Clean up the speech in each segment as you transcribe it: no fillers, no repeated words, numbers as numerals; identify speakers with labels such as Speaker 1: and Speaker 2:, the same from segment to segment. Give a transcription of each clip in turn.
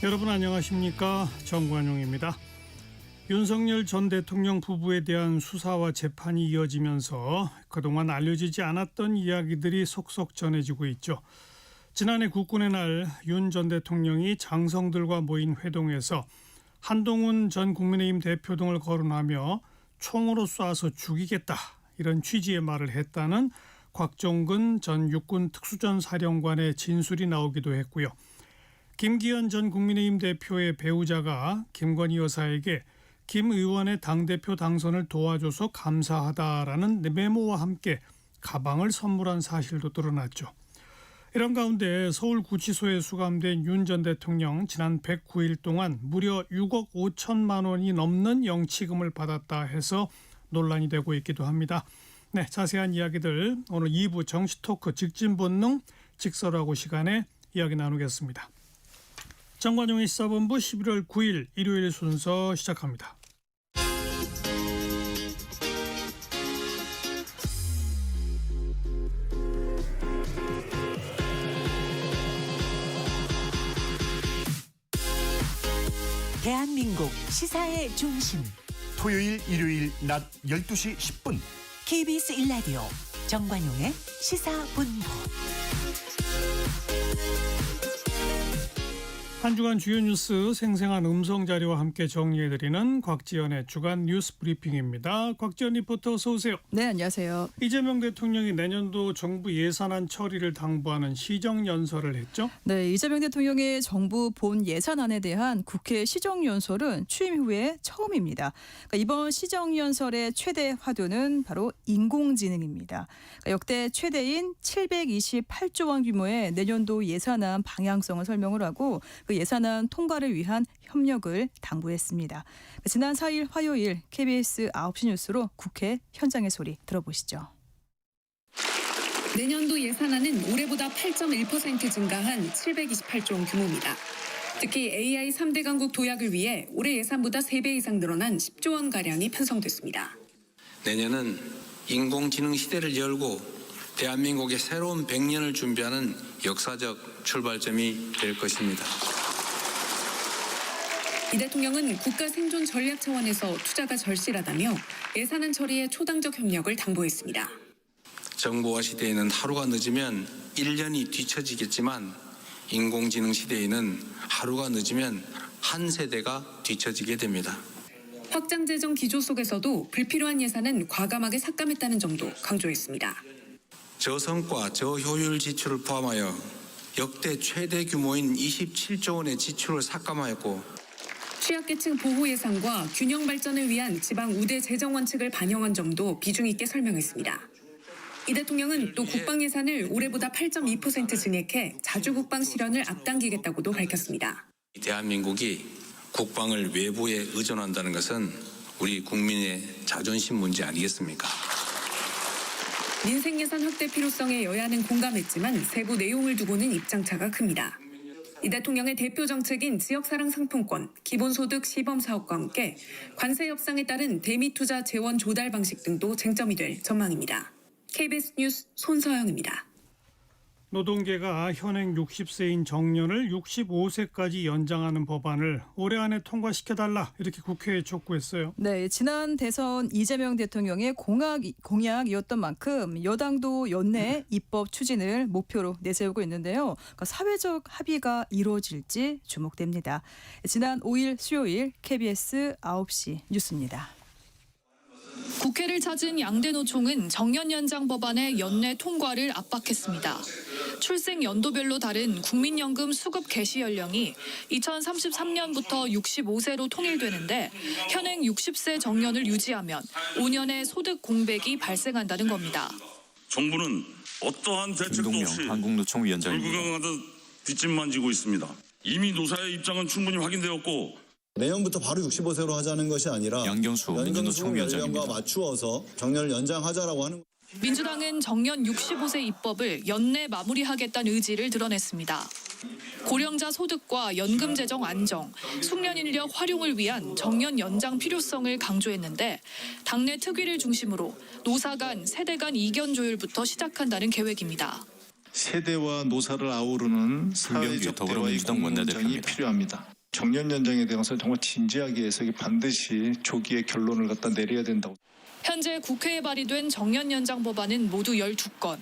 Speaker 1: 여러분 안녕하십니까? 정관용입니다. 윤석열 전 대통령 부부에 대한 수사와 재판이 이어지면서 그동안 알려지지 않았던 이야기들이 속속 전해지고 있죠. 지난해 국군의 날 윤 전 대통령이 장성들과 모인 회동에서 한동훈 전 국민의힘 대표 등을 거론하며 총으로 쏴서 죽이겠다 이런 취지의 말을 했다는 곽종근 전 육군 특수전사령관의 진술이 나오기도 했고요. 김기현 전 국민의힘 대표의 배우자가 김건희 여사에게 김 의원의 당대표 당선을 도와줘서 감사하다라는 메모와 함께 가방을 선물한 사실도 드러났죠. 이런 가운데 서울구치소에 수감된 윤 전 대통령 지난 109일 동안 무려 6억 5천만 원이 넘는 영치금을 받았다 해서 논란이 되고 있기도 합니다. 네, 자세한 이야기들 오늘 2부 정치토크 직진본능 직설하고 시간에 이야기 나누겠습니다. 정관용의 시사본부 11월 9일 일요일 순서 시작합니다.
Speaker 2: 대한민국 시사의 중심
Speaker 3: 토요일 일요일 낮 12시 10분
Speaker 2: KBS 1라디오 정관용의 시사본부.
Speaker 1: 한 주간 주요 뉴스 생생한 음성 자료와 함께 정리해드리는 곽지연의 주간 뉴스 브리핑입니다. 곽지연 리포터 어서 오세요.
Speaker 4: 네, 안녕하세요.
Speaker 1: 이재명 대통령이 내년도 정부 예산안 처리를 당부하는 시정연설을 했죠.
Speaker 4: 네, 이재명 대통령의 정부 본 예산안에 대한 국회 시정연설은 취임 후에 처음입니다. 그러니까 이번 시정연설의 최대 화두는 바로 인공지능입니다. 그러니까 역대 최대인 728조 원 규모의 내년도 예산안 방향성을 설명을 하고 그 예산안 통과를 위한 협력을 당부했습니다. 지난 4일 화요일 KBS 9시 뉴스로 국회 현장의 소리 들어보시죠.
Speaker 5: 내년도 예산안은 올해보다 8.1% 증가한 728조 원 규모입니다. 특히 AI 3대 강국 도약을 위해 올해 예산보다 3배 이상 늘어난 10조 원가량이 편성됐습니다.
Speaker 6: 내년은 인공지능 시대를 열고 대한민국의 새로운 100년을 준비하는 역사적 출발점이 될 것입니다.
Speaker 5: 이 대통령은 국가 생존 전략 차원에서 투자가 절실하다며 예산안 처리에 초당적 협력을 당부했습니다.
Speaker 6: 정보화 시대에는 하루가 늦으면 1년이 뒤처지겠지만 인공지능 시대에는 하루가 늦으면 한 세대가 뒤처지게 됩니다.
Speaker 5: 확장 재정 기조 속에서도 불필요한 예산은 과감하게 삭감했다는 점도 강조했습니다.
Speaker 6: 저성과 저효율 지출을 포함하여 역대 최대 규모인 27조 원의 지출을 삭감하였고
Speaker 5: 취약계층 보호 예산과 균형 발전을 위한 지방 우대 재정 원칙을 반영한 점도 비중 있게 설명했습니다. 이 대통령은 또 국방 예산을 올해보다 8.2% 증액해 자주국방 실현을 앞당기겠다고도 밝혔습니다.
Speaker 6: 대한민국이 국방을 외부에 의존한다는 것은 우리 국민의 자존심 문제 아니겠습니까?
Speaker 5: 민생 예산 확대 필요성에 여야는 공감했지만 세부 내용을 두고는 입장차가 큽니다. 이 대통령의 대표 정책인 지역사랑 상품권, 기본소득 시범사업과 함께 관세 협상에 따른 대미투자 재원 조달 방식 등도 쟁점이 될 전망입니다. KBS 뉴스 손서영입니다.
Speaker 1: 노동계가 현행 60세인 정년을 65세까지 연장하는 법안을 올해 안에 통과시켜달라 이렇게 국회에 촉구했어요.
Speaker 4: 네, 지난 대선 이재명 대통령의 공약이었던 만큼 여당도 연내 입법 추진을 목표로 내세우고 있는데요. 그러니까 사회적 합의가 이루어질지 주목됩니다. 지난 5일 수요일 KBS 9시 뉴스입니다.
Speaker 7: 국회를 찾은 양대 노총은 정년 연장 법안의 연내 통과를 압박했습니다. 출생 연도별로 다른 국민연금 수급 개시 연령이 2033년부터 65세로 통일되는데 현행 60세 정년을 유지하면 5년의 소득 공백이 발생한다는 겁니다.
Speaker 8: 정부는 어떠한 대책도 없이
Speaker 9: 한국노총위원장입니다.
Speaker 8: 불구경하듯 뒷짐만 지고 있습니다. 이미 노사의 입장은 충분히 확인되었고
Speaker 10: 내년부터 바로 65세로 하자는 것이 아니라
Speaker 9: 양경수 민주노총위원장입니다.
Speaker 10: 연령과 맞추어서 정년을 연장하자라고 하는.
Speaker 7: 민주당은 정년 65세 입법을 연내 마무리하겠다는 의지를 드러냈습니다. 고령자 소득과 연금 재정 안정, 숙련 인력 활용을 위한 정년 연장 필요성을 강조했는데 당내 특위를 중심으로 노사 간, 세대 간 이견 조율부터 시작한다는 계획입니다.
Speaker 11: 세대와 노사를 아우르는 사회적 대화의 공론장이 필요합니다. 정년 연장에 대해서 정말 진지하게 해서 반드시 조기에 결론을 갖다 내려야 된다고.
Speaker 7: 현재 국회에 발의된 정년 연장 법안은 모두 12건.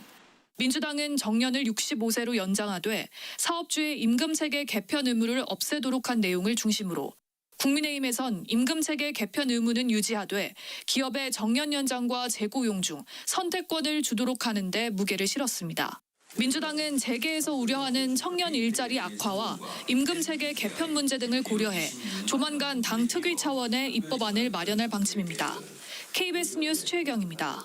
Speaker 7: 민주당은 정년을 65세로 연장하되 사업주의 임금체계 개편 의무를 없애도록 한 내용을 중심으로, 국민의힘에선 임금체계 개편 의무는 유지하되 기업의 정년 연장과 재고용 중 선택권을 주도록 하는 데 무게를 실었습니다. 민주당은 재계에서 우려하는 청년 일자리 악화와 임금체계 개편 문제 등을 고려해 조만간 당 특위 차원의 입법안을 마련할 방침입니다. KBS 뉴스 최혜경입니다.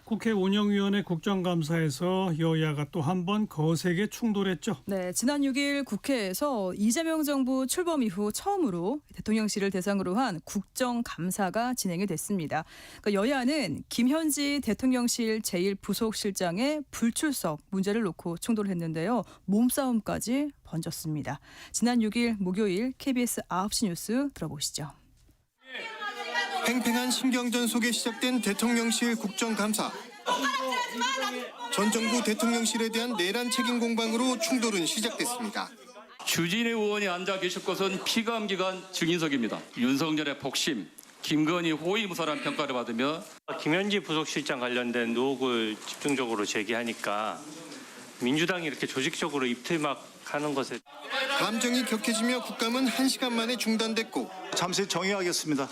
Speaker 1: 국회 운영위원회 국정감사에서 여야가 또 한 번 거세게 충돌했죠.
Speaker 4: 네, 지난 6일 국회에서 이재명 정부 출범 이후 처음으로 대통령실을 대상으로 한 국정감사가 진행이 됐습니다. 그러니까 여야는 김현지 대통령실 제1부속실장의 불출석 문제를 놓고 충돌했는데요. 몸싸움까지 번졌습니다. 지난 6일 목요일 KBS 9시 뉴스 들어보시죠.
Speaker 12: 팽팽한 신경전 속에 시작된 대통령실 국정감사. 전 정부 대통령실에 대한 내란 책임 공방으로 충돌은 시작됐습니다.
Speaker 13: 주진희 의원이 앉아 계실 것은 피감기관 증인석입니다. 윤석열의 복심, 김건희 호위무사란 평가를 받으며
Speaker 14: 김현지 부속실장 관련된 의혹을 집중적으로 제기하니까 민주당이 이렇게 조직적으로 입틀막하는 것에
Speaker 12: 감정이 격해지며 국감은 1시간 만에 중단됐고
Speaker 11: 잠시 정의하겠습니다.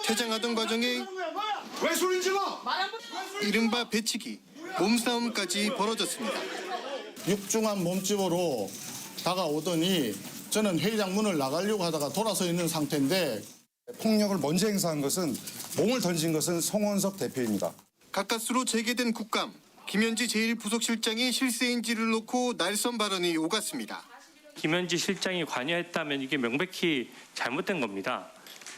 Speaker 12: 퇴장하던 과정에 왜 소리 질러? 이른바 배치기, 몸싸움까지 벌어졌습니다.
Speaker 10: 육중한 몸집으로 다가오더니 저는 회의장 문을 나가려고 하다가 돌아서 있는 상태인데 폭력을 먼저 행사한 것은 몸을 던진 것은 송원석 대표입니다.
Speaker 12: 가까스로 재개된 국감, 김현지 제1부속실장이 실세인지를 놓고 날선 발언이 오갔습니다.
Speaker 14: 김현지 실장이 관여했다면 이게 명백히 잘못된 겁니다.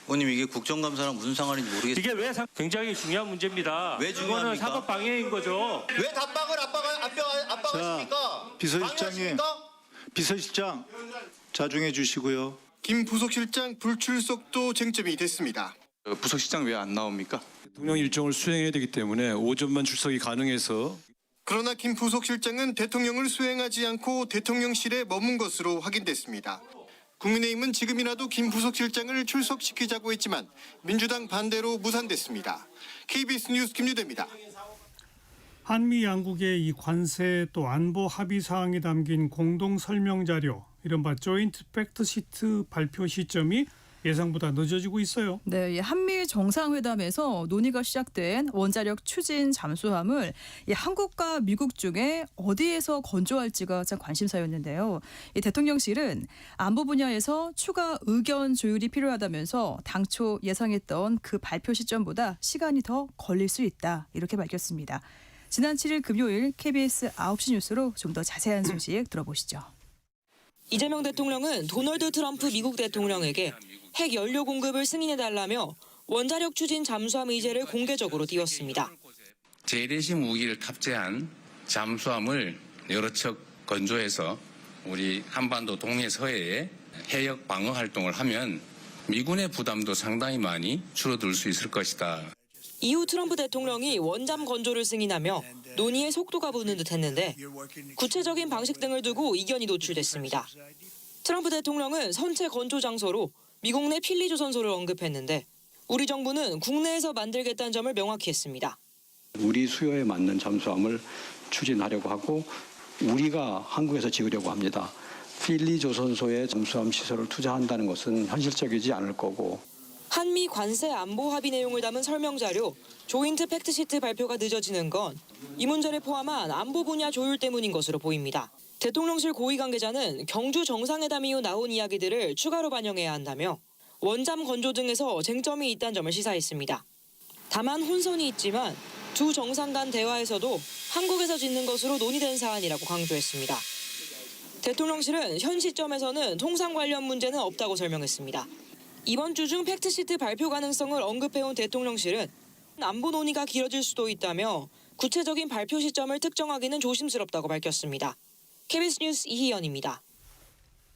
Speaker 9: 의원님 이게 국정감사랑 무슨 상관인지 모르겠어요.
Speaker 14: 이게 왜 굉장히 중요한 문제입니다.
Speaker 9: 왜 중요합니까?
Speaker 14: 이거는 사법 방해인 거죠.
Speaker 10: 왜 답박을 압박하십니까?
Speaker 11: 비서실장 자중해 주시고요.
Speaker 12: 김 부속실장 불출석도 쟁점이 됐습니다.
Speaker 9: 부속실장 왜 안 나옵니까?
Speaker 15: 대통령 일정을 수행해야 되기 때문에 오전만 출석이 가능해서.
Speaker 12: 그러나 김 부속실장은 대통령을 수행하지 않고 대통령실에 머문 것으로 확인됐습니다. 국민의힘은 지금이라도 김 부속실장을 출석시키자고 했지만 민주당 반대로 무산됐습니다. KBS 뉴스 김유대입니다.
Speaker 1: 한미 양국의 이 관세 또 안보 합의 사항이 담긴 공동 설명 자료, 이른바 조인트 팩트 시트 발표 시점이 예상보다 늦어지고 있어요.
Speaker 4: 네, 한미 정상회담에서 논의가 시작된 원자력 추진 잠수함을 한국과 미국 중에 어디에서 건조할지가 참 관심사였는데요. 이 대통령실은 안보 분야에서 추가 의견 조율이 필요하다면서 당초 예상했던 그 발표 시점보다 시간이 더 걸릴 수 있다, 이렇게 밝혔습니다. 지난 7일 금요일 KBS 9시 뉴스로 좀 더 자세한 소식 들어보시죠.
Speaker 16: 이재명 대통령은 도널드 트럼프 미국 대통령에게 핵 연료 공급을 승인해달라며 원자력 추진 잠수함 의제를 공개적으로 띄웠습니다.
Speaker 6: 재래식 무기를 탑재한 잠수함을 여러 척 건조해서 우리 한반도 동해 서해에 해역 방어 활동을 하면 미군의 부담도 상당히 많이 줄어들 수 있을 것이다.
Speaker 16: 이후 트럼프 대통령이 원잠 건조를 승인하며 논의의 속도가 붙는 듯했는데 구체적인 방식 등을 두고 이견이 노출됐습니다. 트럼프 대통령은 선체 건조 장소로 미국 내 필리조선소를 언급했는데 우리 정부는 국내에서 만들겠다는 점을 명확히 했습니다.
Speaker 17: 우리 수요에 맞는 잠수함을 추진하려고 하고 우리가 한국에서 지으려고 합니다. 필리조선소에 잠수함 시설을 투자한다는 것은 현실적이지 않을 거고.
Speaker 16: 한미 관세 안보 합의 내용을 담은 설명 자료 조인트 팩트시트 발표가 늦어지는 건 이 문제를 포함한 안보 분야 조율 때문인 것으로 보입니다. 대통령실 고위 관계자는 경주 정상회담 이후 나온 이야기들을 추가로 반영해야 한다며 원잠 건조 등에서 쟁점이 있다는 점을 시사했습니다. 다만 혼선이 있지만 두 정상 간 대화에서도 한국에서 짓는 것으로 논의된 사안이라고 강조했습니다. 대통령실은 현 시점에서는 통상 관련 문제는 없다고 설명했습니다. 이번 주 중 팩트시트 발표 가능성을 언급해온 대통령실은 안보 논의가 길어질 수도 있다며 구체적인 발표 시점을 특정하기는 조심스럽다고 밝혔습니다. KBS 뉴스 이희연입니다.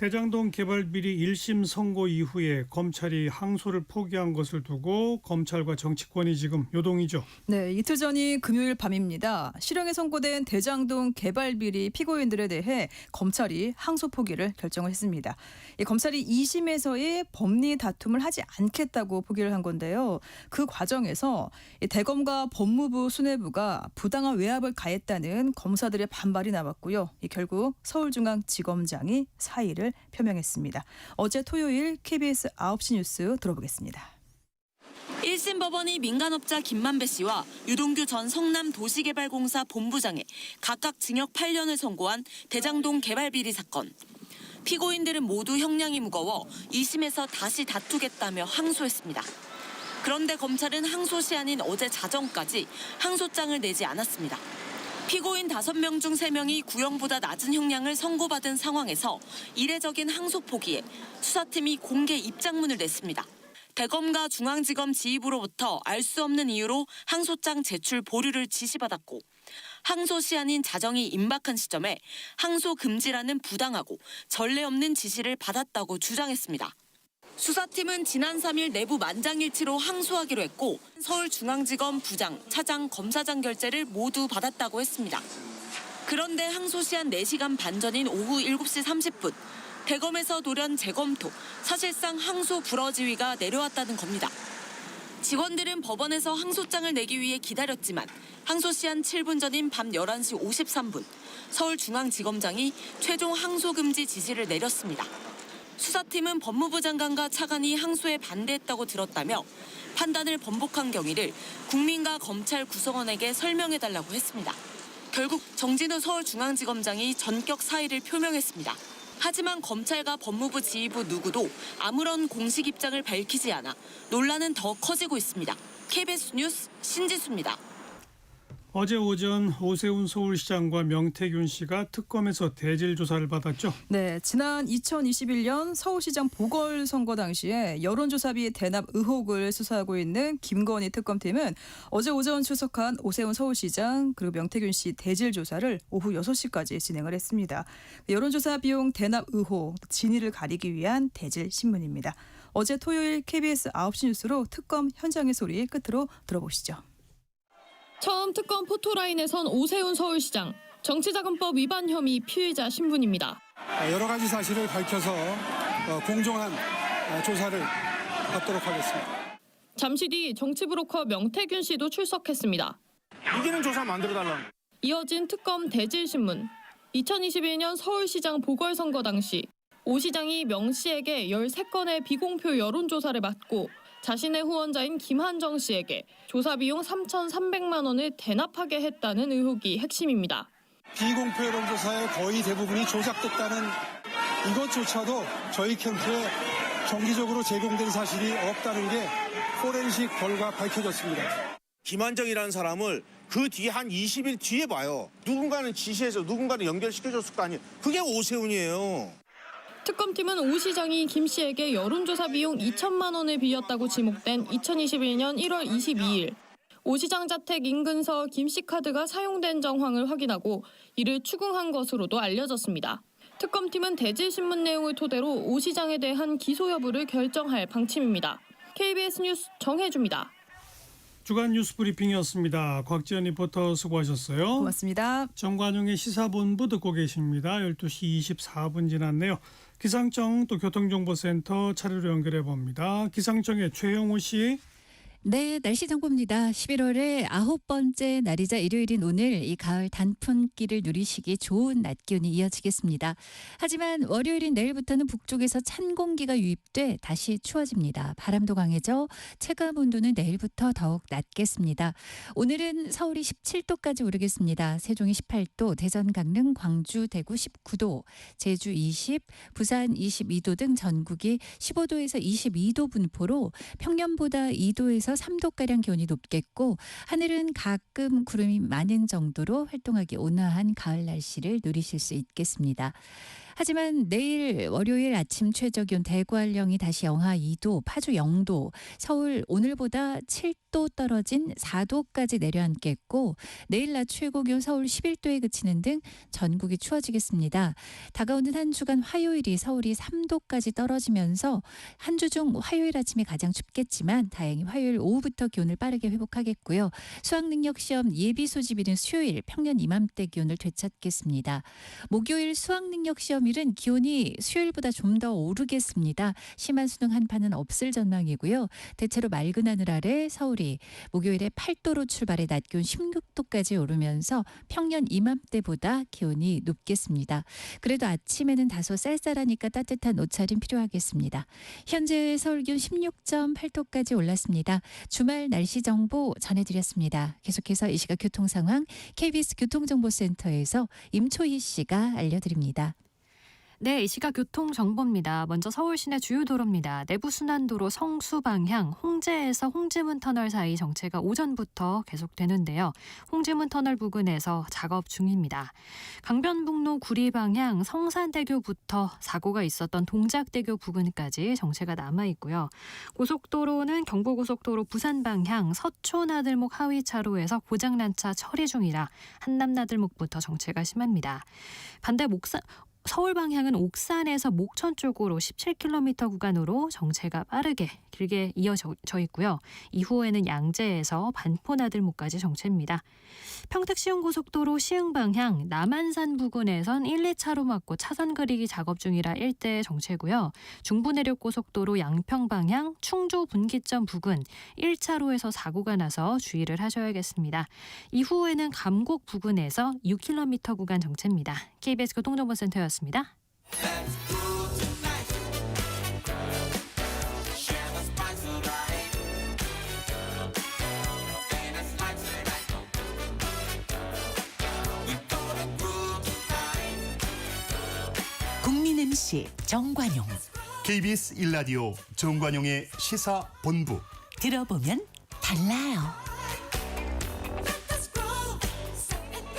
Speaker 1: 대장동 개발 비리 1심 선고 이후에 검찰이 항소를 포기한 것을 두고 검찰과 정치권이 지금 요동이죠.
Speaker 4: 네, 이틀 전이 금요일 밤입니다. 실형에 선고된 대장동 개발 비리 피고인들에 대해 검찰이 항소 포기를 결정을 했습니다. 검찰이 2심에서의 법리 다툼을 하지 않겠다고 포기를 한 건데요. 그 과정에서 대검과 법무부 수뇌부가 부당한 외압을 가했다는 검사들의 반발이 나왔고요. 결국 서울중앙지검장이 사의를 표명했습니다. 어제 토요일 KBS 9시 뉴스 들어보겠습니다.
Speaker 18: 1심 법원이 민간업자 김만배 씨와 유동규 전 성남도시개발공사 본부장에 각각 징역 8년을 선고한 대장동 개발 비리 사건. 피고인들은 모두 형량이 무거워 2심에서 다시 다투겠다며 항소했습니다. 그런데 검찰은 항소시 한인 어제 자정까지 항소장을 내지 않았습니다. 피고인 5명 중 3명이 구형보다 낮은 형량을 선고받은 상황에서 이례적인 항소 포기에 수사팀이 공개 입장문을 냈습니다. 대검과 중앙지검 지휘부로부터 알 수 없는 이유로 항소장 제출 보류를 지시받았고 항소 시한인 자정이 임박한 시점에 항소 금지라는 부당하고 전례 없는 지시를 받았다고 주장했습니다. 수사팀은 지난 3일 내부 만장일치로 항소하기로 했고 서울중앙지검 부장, 차장, 검사장 결재를 모두 받았다고 했습니다. 그런데 항소 시한 4시간 반 전인 오후 7시 30분 대검에서 돌연 재검토, 사실상 항소 불허지휘가 내려왔다는 겁니다. 직원들은 법원에서 항소장을 내기 위해 기다렸지만 항소 시한 7분 전인 밤 11시 53분 서울중앙지검장이 최종 항소 금지 지시를 내렸습니다. 수사팀은 법무부 장관과 차관이 항소에 반대했다고 들었다며 판단을 번복한 경위를 국민과 검찰 구성원에게 설명해달라고 했습니다. 결국 정진우 서울중앙지검장이 전격 사의를 표명했습니다. 하지만 검찰과 법무부 지휘부 누구도 아무런 공식 입장을 밝히지 않아 논란은 더 커지고 있습니다. KBS 뉴스 신지수입니다.
Speaker 1: 어제 오전 오세훈 서울시장과 명태균 씨가 특검에서 대질 조사를 받았죠.
Speaker 4: 네, 지난 2021년 서울시장 보궐선거 당시에 여론조사비 대납 의혹을 수사하고 있는 김건희 특검팀은 어제 오전 출석한 오세훈 서울시장 그리고 명태균 씨 대질 조사를 오후 6시까지 진행을 했습니다. 여론조사 비용 대납 의혹 진위를 가리기 위한 대질 신문입니다. 어제 토요일 KBS 9시 뉴스로 특검 현장의 소리 끝으로 들어보시죠.
Speaker 7: 처음 특검 포토라인에 선 오세훈 서울시장. 정치자금법 위반 혐의 피의자 신분입니다.
Speaker 19: 여러 가지 사실을 밝혀서 공정한 조사를 받도록 하겠습니다.
Speaker 7: 잠시 뒤 정치브로커 명태균 씨도 출석했습니다.
Speaker 19: 이기는 조사 만들어달라는.
Speaker 7: 이어진 특검 대질 신문. 2021년 서울시장 보궐선거 당시 오 시장이 명 씨에게 13건의 비공표 여론조사를 맡고 자신의 후원자인 김한정 씨에게 조사 비용 3,300만 원을 대납하게 했다는 의혹이 핵심입니다.
Speaker 19: 비공표 여론조사의 거의 대부분이 조작됐다는 이것조차도 저희 캠프에 정기적으로 제공된 사실이 없다는 게 포렌식 결과 밝혀졌습니다.
Speaker 20: 김한정이라는 사람을 그 뒤에 한 20일 뒤에 봐요. 누군가는 지시해서 누군가는 연결시켜줬을 거 아니에요. 그게 오세훈이에요.
Speaker 7: 특검팀은 오 시장이 김 씨에게 여론조사 비용 2천만 원을 빌렸다고 지목된 2021년 1월 22일 오 시장 자택 인근서 김 씨 카드가 사용된 정황을 확인하고 이를 추궁한 것으로도 알려졌습니다. 특검팀은 대질신문 내용을 토대로 오 시장에 대한 기소 여부를 결정할 방침입니다. KBS 뉴스 정혜주입니다.
Speaker 1: 주간 뉴스 브리핑이었습니다. 곽지연 리포터 수고하셨어요.
Speaker 4: 고맙습니다.
Speaker 1: 정관용의 시사본부 듣고 계십니다. 12시 24분 지났네요. 기상청 또 교통정보센터 차례로 연결해 봅니다. 기상청의 최영호 씨.
Speaker 21: 네, 날씨 정보입니다. 11월의 9번째 날이자 일요일인 오늘 이 가을 단풍기를 누리시기 좋은 낮 기온이 이어지겠습니다. 하지만 월요일인 내일부터는 북쪽에서 찬 공기가 유입돼 다시 추워집니다. 바람도 강해져 체감 온도는 내일부터 더욱 낮겠습니다. 오늘은 서울이 17도까지 오르겠습니다. 세종이 18도, 대전, 강릉, 광주, 대구 19도, 제주 20, 부산 22도 등 전국이 15도에서 22도 분포로 평년보다 2도에서 3도가량 기온이 높겠고 하늘은 가끔 구름이 많은 정도로 활동하기 온화한 가을 날씨를 누리실 수 있겠습니다. 하지만 내일 월요일 아침 최저기온 대구 한령이 다시 영하 2도, 파주 0도, 서울 오늘보다 7도 떨어진 4도까지 내려앉겠고 내일 낮 최고기온 서울 11도에 그치는 등 전국이 추워지겠습니다. 다가오는 한 주간 화요일이 서울이 3도까지 떨어지면서 한 주 중 화요일 아침이 가장 춥겠지만 다행히 화요일 오후부터 기온을 빠르게 회복하겠고요. 수학능력시험 예비 소집일은 수요일 평년 이맘때 기온을 되찾겠습니다. 목요일 수학능력시험일은 기온이 수요일보다 좀 더 오르겠습니다. 심한 수능 한파는 없을 전망이고요. 대체로 맑은 하늘 아래 서울이 목요일에 8도로 출발해 낮 기온 16도까지 오르면서 평년 이맘때보다 기온이 높겠습니다. 그래도 아침에는 다소 쌀쌀하니까 따뜻한 옷차림 필요하겠습니다. 현재 서울 기온 16.8도까지 올랐습니다. 주말 날씨 정보 전해드렸습니다. 계속해서 이 시각 교통 상황 KBS 교통정보센터에서 임초희 씨가 알려드립니다.
Speaker 3: 네, 이 시각 교통정보입니다. 먼저 서울 시내 주요 도로입니다. 내부순환도로 성수 방향 홍제에서 홍지문 터널 사이 정체가 오전부터 계속되는데요. 홍지문 터널 부근에서 작업 중입니다. 강변북로 구리 방향 성산대교부터 사고가 있었던 동작대교 부근까지 정체가 남아있고요. 고속도로는 경부고속도로 부산 방향 서초나들목 하위차로에서 고장난 차 처리 중이라 한남나들목부터 정체가 심합니다. 반대 서울 방향은 옥산에서 목천 쪽으로 17km 구간으로 정체가 빠르게 길게 이어져 있고요. 이후에는 양재에서 반포나들목까지 정체입니다. 평택시흥고속도로 시흥 방향 남한산 부근에선 1, 2차로 막고 차선 그리기 작업 중이라 일대 정체고요. 중부내륙고속도로 양평 방향 충주 분기점 부근 1차로에서 사고가 나서 주의를 하셔야겠습니다. 이후에는 감곡 부근에서 6km 구간 정체입니다. KBS 교통정보센터였습니다.
Speaker 2: 국민 MC 정관용.
Speaker 22: KBS 1라디오 정관용의 시사본부.
Speaker 2: 들어보면 달라요.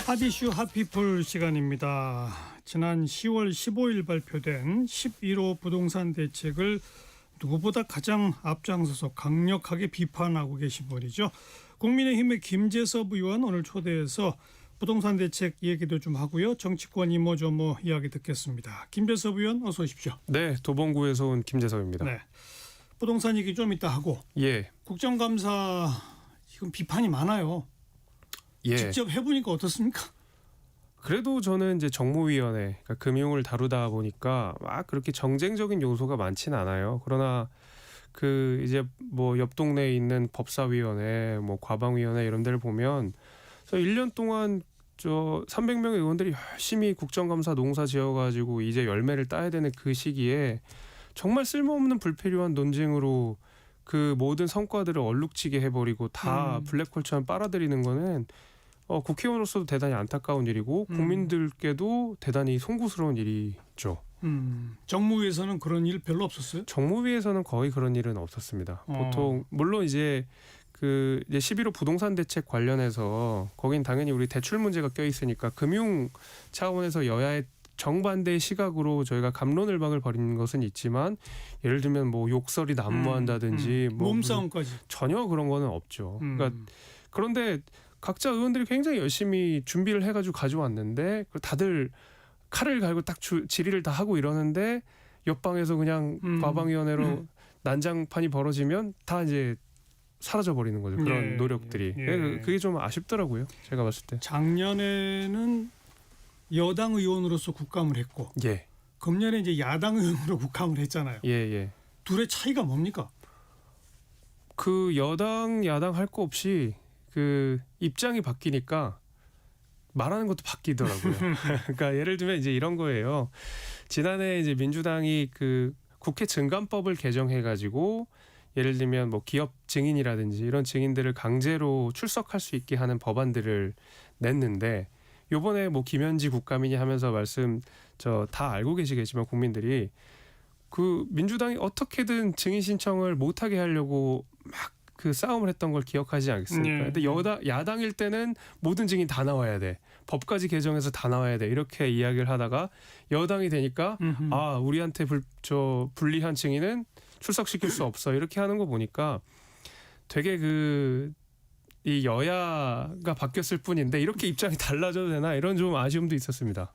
Speaker 1: 핫이슈 핫피플 시간입니다. 지난 10월 15일 발표된 11호 부동산 대책을 누구보다 가장 앞장서서 강력하게 비판하고 계신 분이죠. 국민의힘의 김재섭 의원 오늘 초대해서 부동산 대책 얘기도 좀 하고요. 정치권 이모저모 이야기 듣겠습니다. 김재섭 의원 어서 오십시오.
Speaker 15: 네, 도봉구에서 온 김재섭입니다.
Speaker 1: 네, 부동산 얘기 좀 이따 하고.
Speaker 15: 예.
Speaker 1: 국정감사 지금 비판이 많아요.
Speaker 15: 예.
Speaker 1: 직접 해보니까 어떻습니까?
Speaker 15: 그래도 저는 이제 정무위원회, 그러니까 금융을 다루다 보니까 막 그렇게 정쟁적인 요소가 많지는 않아요. 그러나 그 이제 뭐 옆 동네에 있는 법사위원회, 뭐 과방위원회 이런 데를 보면 1년 동안 저 300명의 의원들이 열심히 국정감사 농사 지어가지고 이제 열매를 따야 되는 그 시기에 정말 쓸모없는 불필요한 논쟁으로 그 모든 성과들을 얼룩지게 해버리고 다 블랙홀처럼 빨아들이는 거는 국회의원으로서도 대단히 안타까운 일이고 국민들께도 대단히 송구스러운 일이죠.
Speaker 1: 정무위에서는 그런 일 별로 없었어요?
Speaker 15: 정무위에서는 거의 그런 일은 없었습니다. 보통 물론 이제 그 이제 11호 부동산 대책 관련해서 거긴 당연히 우리 대출 문제가 껴 있으니까 금융 차원에서 여야의 정반대의 시각으로 저희가 갑론을박을 벌이는 것은 있지만 예를 들면 뭐 욕설이 난무한다든지 뭐
Speaker 1: 몸싸움까지
Speaker 15: 전혀 그런 거는 없죠. 그러니까 그런데 각자 의원들이 굉장히 열심히 준비를 해가지고 가져왔는데 다들 칼을 갈고 딱 질의를 다 하고 이러는데 옆방에서 그냥 과방위원회로 난장판이 벌어지면 다 이제 사라져 버리는 거죠. 그런 노력들이. 그게 좀 아쉽더라고요. 제가 봤을 때.
Speaker 1: 작년에는 여당 의원으로서 국감을 했고,
Speaker 15: 예.
Speaker 1: 금년에 이제 야당 의원으로 국감을 했잖아요.
Speaker 15: 예.
Speaker 1: 둘의 차이가 뭡니까?
Speaker 15: 그 여당 야당 할 거 없이 그 입장이 바뀌니까 말하는 것도 바뀌더라고요. 그러니까 예를 들면 이제 이런 거예요. 지난해 이제 민주당이 그 국회 증감법을 개정해가지고 예를 들면 뭐 기업 증인이라든지 이런 증인들을 강제로 출석할 수 있게 하는 법안들을 냈는데 요번에 뭐 김현지 국감이니 하면서 말씀 다 알고 계시겠지만 국민들이 그 민주당이 어떻게든 증인 신청을 못하게 하려고 막 그 싸움을 했던 걸 기억하지 않겠습니까? 근데 야당일 때는 모든 증인 다 나와야 돼. 법까지 개정해서 다 나와야 돼 이렇게 이야기를 하다가 여당이 되니까 아 우리한테 불리한 증인은 출석시킬 수 없어 이렇게 하는 거 보니까 되게 이 여야가 바뀌었을 뿐인데 이렇게 입장이 달라져도 되나 이런 좀 아쉬움도 있었습니다.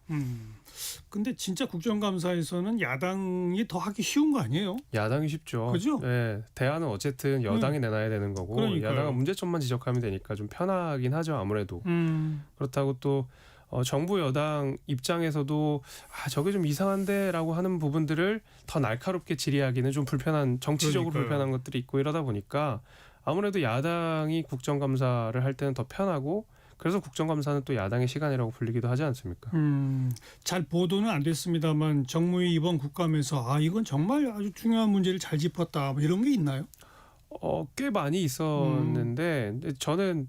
Speaker 1: 근데 진짜 국정감사에서는 야당이 더 하기 쉬운 거 아니에요?
Speaker 15: 야당이 쉽죠.
Speaker 1: 그죠?
Speaker 15: 네, 대안은 어쨌든 여당이 내놔야 되는 거고
Speaker 1: 그러니까요.
Speaker 15: 야당은 문제점만 지적하면 되니까 좀 편하긴 하죠 아무래도. 그렇다고 또 정부 여당 입장에서도 저게 좀 이상한데라고 하는 부분들을 더 날카롭게 질의하기는 좀 불편한 정치적으로
Speaker 1: 그러니까요.
Speaker 15: 불편한 것들이 있고 이러다 보니까 아무래도 야당이 국정감사를 할 때는 더 편하고 그래서 국정감사는 또 야당의 시간이라고 불리기도 하지 않습니까?
Speaker 1: 잘 보도는 안 됐습니다만 정무위 이번 국감에서 이건 정말 아주 중요한 문제를 잘 짚었다 뭐 이런 게 있나요?
Speaker 15: 꽤 많이 있었는데 근데 저는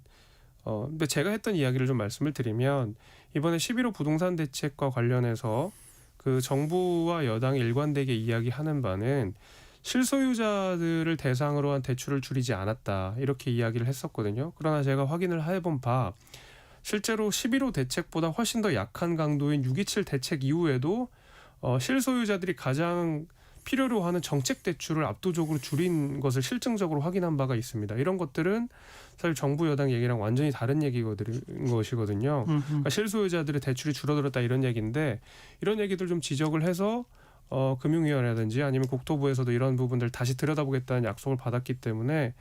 Speaker 15: 근데 제가 했던 이야기를 좀 말씀을 드리면 이번에 11호 부동산 대책과 관련해서 그 정부와 여당이 일관되게 이야기하는 바는 실소유자들을 대상으로 한 대출을 줄이지 않았다 이렇게 이야기를 했었거든요. 그러나 제가 확인을 해본 바 실제로 11호 대책보다 훨씬 더 약한 강도인 6.27 대책 이후에도 실소유자들이 가장 필요로 하는 정책 대출을 압도적으로 줄인 것을 실증적으로 확인한 바가 있습니다. 이런 것들은 사실 정부 여당 얘기랑 완전히 다른 것이거든요. 그러니까 실소유자들의 대출이 줄어들었다 이런 얘기인데 이런 얘기들 좀 지적을 해서 금융위원회라든지 아니면 국토부에서도 이런 부분들 다시 들여다보겠다는 약속을 받았기 때문에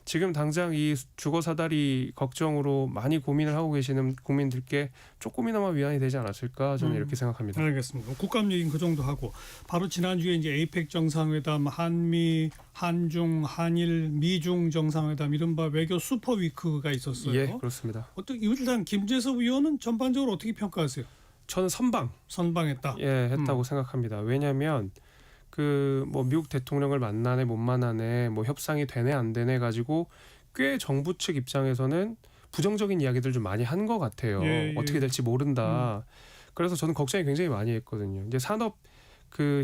Speaker 15: 지금 당장 이 주거사다리 걱정으로 많이 고민을 하고 계시는 국민들께 조금이나마 위안이 되지 않았을까 저는 이렇게 생각합니다.
Speaker 1: 알겠습니다. 국감 얘기는 그 정도 하고 바로 지난주에 이제 에이펙 정상회담, 한미, 한중, 한일, 미중 정상회담 이른바 외교 슈퍼위크가 있었어요.
Speaker 15: 예, 그렇습니다.
Speaker 1: 일단 김재섭 의원은 전반적으로 어떻게 평가하세요?
Speaker 15: 저는 선방했다. 예, 했다고 생각합니다. 왜냐하면 뭐 미국 대통령을 만나네 못 만나네 뭐 협상이 되네 안 되네 가지고 꽤 정부 측 입장에서는 부정적인 이야기들 좀 많이 한 것 같아요. 어떻게 될지 모른다. 그래서 저는 걱정이 굉장히 많이 했거든요. 이제 산업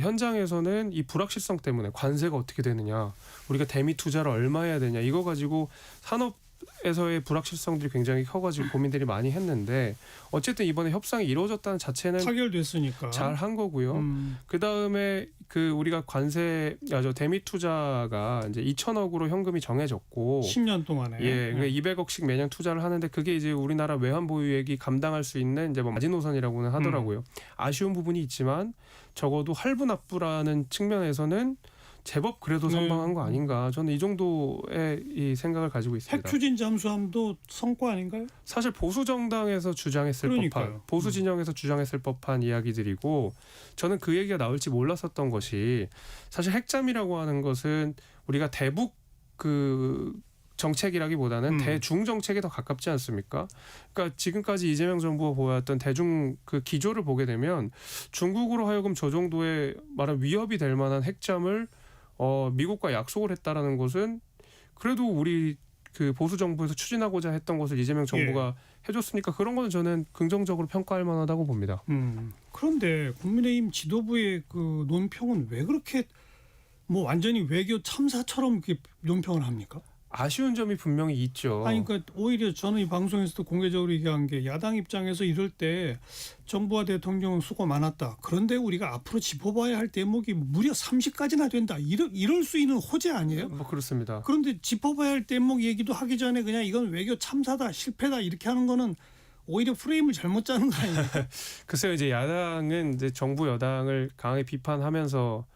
Speaker 15: 현장에서는 이 불확실성 때문에 관세가 어떻게 되느냐, 우리가 대미 투자를 얼마 해야 되냐 이거 가지고 산업에서의 불확실성들이 굉장히 커가지고 고민들이 많이 했는데 어쨌든 이번에 협상이 이루어졌다는 자체는
Speaker 1: 타결됐으니까
Speaker 15: 잘 한 거고요. 그 다음에 우리가 대미 투자가 이제 2,000억으로 현금이 정해졌고
Speaker 1: 10년 동안에
Speaker 15: 200억씩 매년 투자를 하는데 그게 이제 우리나라 외환 보유액이 감당할 수 있는 이제 뭐 마지노선이라고는 하더라고요. 아쉬운 부분이 있지만 적어도 할부납부라는 측면에서는 제법 그래도 선방한 거 아닌가. 저는 이 정도의 이 생각을 가지고 있습니다.
Speaker 1: 핵 추진 잠수함도 성과 아닌가요?
Speaker 15: 사실 보수 정당에서 주장했을 법한, 보수 진영에서 주장했을 법한 이야기들이고 저는 그 얘기가 나올지 몰랐었던 것이 사실 핵잠이라고 하는 것은 우리가 대북 정책이라기보다는 대중 정책에 더 가깝지 않습니까? 그러니까 지금까지 이재명 정부가 보여왔던 대중 기조를 보게 되면 중국으로 하여금 저 정도의 말한 위협이 될 만한 핵잠을 미국과 약속을 했다라는 것은 그래도 우리 보수 정부에서 추진하고자 했던 것을 이재명 정부가 해줬으니까 그런 거는 저는 긍정적으로 평가할 만하다고 봅니다.
Speaker 1: 그런데 국민의힘 지도부의 논평은 왜 그렇게 뭐 완전히 외교 참사처럼 이렇게 논평을 합니까?
Speaker 15: 아쉬운 점이 분명히 있죠.
Speaker 1: 그러니까 오히려 저는 이 방송에서도 공개적으로 얘기한 게 야당 입장에서 이럴 때 정부와 대통령은 수고 많았다. 그런데 우리가 앞으로 짚어봐야 할 대목이 무려 30가지나 된다. 이럴 수 있는 호재 아니에요?
Speaker 15: 뭐 그렇습니다.
Speaker 1: 그런데 짚어봐야 할 대목 얘기도 하기 전에 그냥 이건 외교 참사다, 실패다 이렇게 하는 거는 오히려 프레임을 잘못 짜는 거 아닙니까?
Speaker 15: 글쎄요, 이제 야당은 이제 정부 여당을 강하게 비판하면서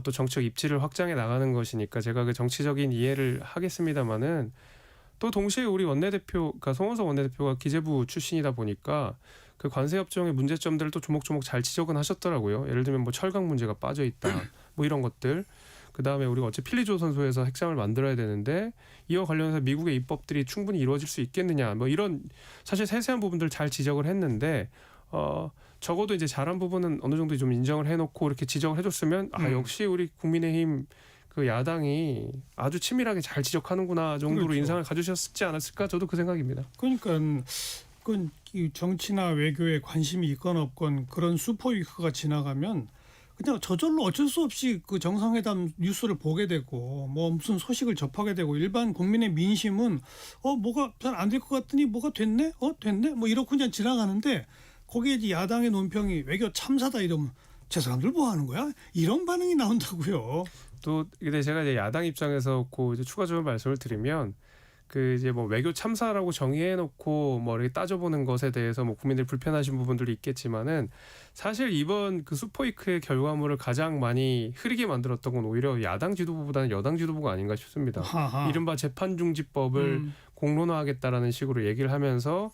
Speaker 15: 또 정책 입지를 확장해 나가는 것이니까 제가 정치적인 이해를 하겠습니다마는 또 동시에 우리 원내대표가 송원석 원내대표가 기재부 출신이다 보니까 그 관세 협정의 문제점들을 또 조목조목 잘 지적은 하셨더라고요. 예를 들면 뭐 철강 문제가 빠져 있다, 뭐 이런 것들. 그 다음에 우리가 어째 필리조선소에서 핵잠을 만들어야 되는데 이와 관련해서 미국의 입법들이 충분히 이루어질 수 있겠느냐, 뭐 이런 사실 세세한 부분들 잘 지적을 했는데. 적어도 이제 잘한 부분은 어느 정도 좀 인정을 해놓고 이렇게 지적을 해줬으면 역시 우리 국민의힘 야당이 아주 치밀하게 잘 지적하는구나 정도로
Speaker 1: 그렇죠.
Speaker 15: 인상을 가지셨지 않았을까 저도 그 생각입니다.
Speaker 1: 그러니까 정치나 외교에 관심이 있건 없건 그런 슈퍼위크가 지나가면 그냥 저절로 어쩔 수 없이 그 정상회담 뉴스를 보게 되고 뭐 무슨 소식을 접하게 되고 일반 국민의 민심은 뭐가 잘 안 될 것 같더니 뭐가 됐네? 됐네? 뭐 이렇게 그냥 지나가는데 거기에 이제 야당의 논평이 외교 참사다 이러면 저 사람들 뭐 하는 거야? 이런 반응이 나온다고요.
Speaker 15: 또 근데 제가 이제 야당 입장에서 이제 추가적으로 말씀을 드리면 그 이제 뭐 외교 참사라고 정의해놓고 뭐 이렇게 따져보는 것에 대해서 뭐 국민들 불편하신 부분들이 있겠지만은 사실 이번 그 슈퍼위크의 결과물을 가장 많이 흐리게 만들었던 건 오히려 야당 지도부보다는 여당 지도부가 아닌가 싶습니다. 하하. 이른바 재판중지법을 공론화하겠다라는 식으로 얘기를 하면서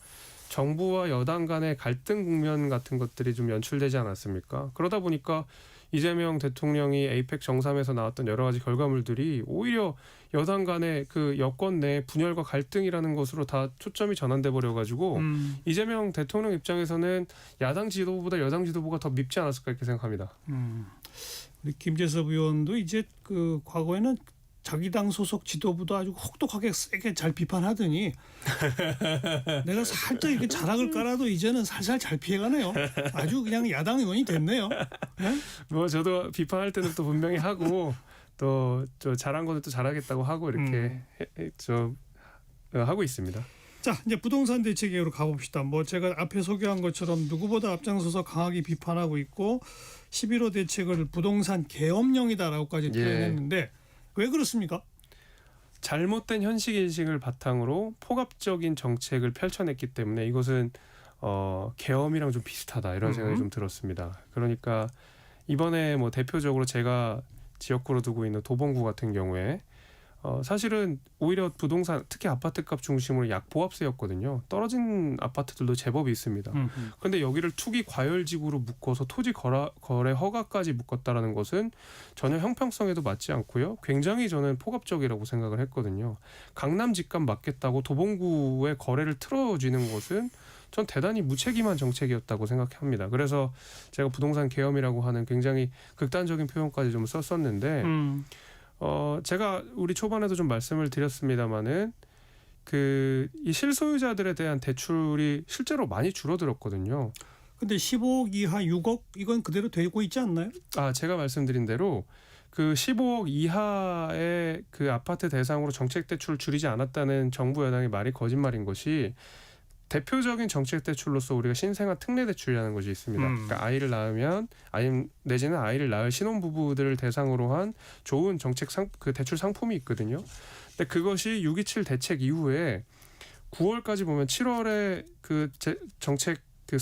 Speaker 15: 정부와 여당 간의 갈등 국면 같은 것들이 좀 연출되지 않았습니까? 그러다 보니까 이재명 대통령이 에이펙 정상에서 나왔던 여러 가지 결과물들이 오히려 여당 간의 그 여권 내 분열과 갈등이라는 것으로 다 초점이 전환돼 버려가지고 이재명 대통령 입장에서는 야당 지도부보다 여당 지도부가 더 밉지 않았을까 이렇게 생각합니다.
Speaker 1: 우리 김재섭 의원도 이제 그 과거에는 자기 당 소속 지도부도 아주 혹독하게 세게 잘 비판하더니 내가 살짝 이렇게 자락을 깔아도 이제는 살살 잘 피해가네요. 아주 그냥 야당 의원이 됐네요. 네?
Speaker 15: 뭐 저도 비판할 때는 또 분명히 하고 또 저 잘한 것도 또 잘하겠다고 하고 이렇게 하고 있습니다.
Speaker 1: 자, 이제 부동산 대책으로 가봅시다. 뭐 제가 앞에 소개한 것처럼 누구보다 앞장서서 강하게 비판하고 있고 11호 대책을 부동산 계엄령이다라고까지 표현했는데 왜 그렇습니까?
Speaker 15: 잘못된 현실인식을 바탕으로 포괄적인 정책을 펼쳐냈기 때문에 이것은 계엄이랑 좀 비슷하다 이런 생각이 좀 들었습니다. 그러니까 이번에 뭐 대표적으로 제가 지역구로 두고 있는 도봉구 같은 경우에 사실은 오히려 부동산 특히 아파트값 중심으로 약보합세였거든요. 떨어진 아파트들도 제법 있습니다. 그런데 여기를 투기 과열지구로 묶어서 토지 거래 허가까지 묶었다라는 것은 전혀 형평성에도 맞지 않고요. 굉장히 저는 폭압적이라고 생각을 했거든요. 강남 집값 맞겠다고 도봉구의 거래를 틀어쥐는 것은 전 대단히 무책임한 정책이었다고 생각합니다. 그래서 제가 부동산 계엄이라고 하는 굉장히 극단적인 표현까지 좀 썼었는데 제가 우리 초반에도 좀 말씀을 드렸습니다마는 이 실소유자들에 대한 대출이 실제로 많이 줄어들었거든요.
Speaker 1: 근데 15억 이하 6억 이건 그대로 되고 있지 않나요?
Speaker 15: 제가 말씀드린 대로 그 15억 이하의 그 아파트 대상으로 정책 대출을 줄이지 않았다는 정부 여당의 말이 거짓말인 것이 대표적인 정책 대출로서 우리가 신생아 특례 대출이라는 것이 있습니다. 그러니까 아이를 낳으면 내지는 아이를 낳을 신혼부부들을 대상으로 한 좋은 정책 그 대출 상품이 있거든요. 근데 그것이 6.27 대책 이후에 9월까지 보면 7월에 그 정책 그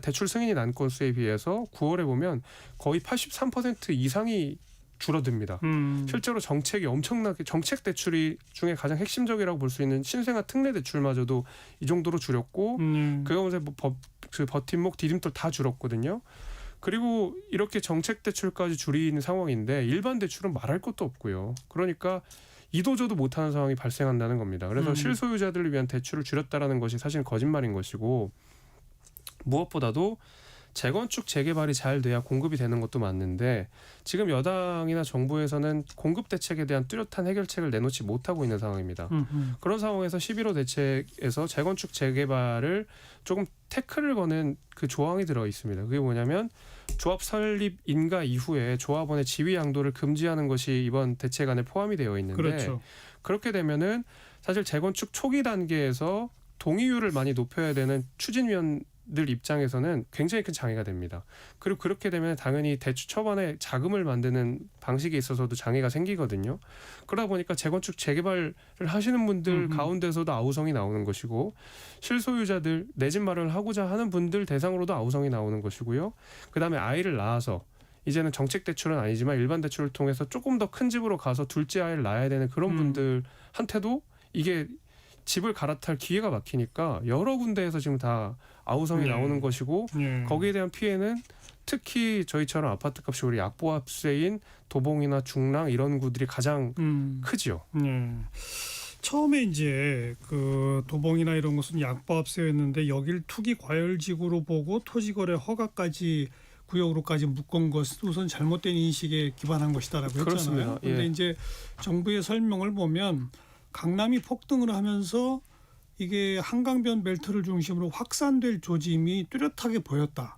Speaker 15: 대출 승인이 난 건수에 비해서 9월에 보면 거의 83% 이상이 줄어듭니다. 실제로 정책이 엄청나게 정책 대출이 중에 가장 핵심적이라고 볼 수 있는 신생아 특례 대출마저도 이 정도로 줄였고 그 가운데 그 버팀목 디딤돌 다 줄었거든요. 그리고 이렇게 정책 대출까지 줄이는 상황인데 일반 대출은 말할 것도 없고요. 그러니까 이도저도 못하는 상황이 발생한다는 겁니다. 그래서 실소유자들을 위한 대출을 줄였다라는 것이 사실 거짓말인 것이고 무엇보다도 재건축 재개발이 잘 돼야 공급이 되는 것도 맞는데 지금 여당이나 정부에서는 공급 대책에 대한 뚜렷한 해결책을 내놓지 못하고 있는 상황입니다. 그런 상황에서 11호 대책에서 재건축 재개발을 조금 태클을 거는 그 조항이 들어 있습니다. 그게 뭐냐면 조합 설립 인가 이후에 조합원의 지위 양도를 금지하는 것이 이번 대책 안에 포함이 되어 있는데
Speaker 1: 그렇죠.
Speaker 15: 그렇게 되면은 사실 재건축 초기 단계에서 동의율을 많이 높여야 되는 추진위원 들 입장에서는 굉장히 큰 장애가 됩니다. 그리고 그렇게 되면 당연히 대출 처분에 자금을 만드는 방식에 있어서도 장애가 생기거든요. 그러다 보니까 재건축 재개발을 하시는 분들 가운데서도 아우성이 나오는 것이고 실소유자들 내 집 마련을 하고자 하는 분들 대상으로도 아우성이 나오는 것이고요. 그다음에 아이를 낳아서 이제는 정책 대출은 아니지만 일반 대출을 통해서 조금 더 큰 집으로 가서 둘째 아이를 낳아야 되는 그런 분들한테도 이게 집을 갈아탈 기회가 막히니까 여러 군데에서 지금 다 아우성이 나오는 것이고 거기에 대한 피해는 특히 저희처럼 아파트값이 우리 약보합세인 도봉이나 중랑 이런 구들이 가장 크지요.
Speaker 1: 처음에 이제 그 도봉이나 이런 것은 약보합세였는데 여길 투기 과열지구로 보고 토지거래 허가까지 구역으로까지 묶은 것은 우선 잘못된 인식에 기반한 것이다라고 했잖아요. 그런데 이제 정부의 설명을 보면 강남이 폭등을 하면서 이게 한강변 벨트를 중심으로 확산될 조짐이 뚜렷하게 보였다.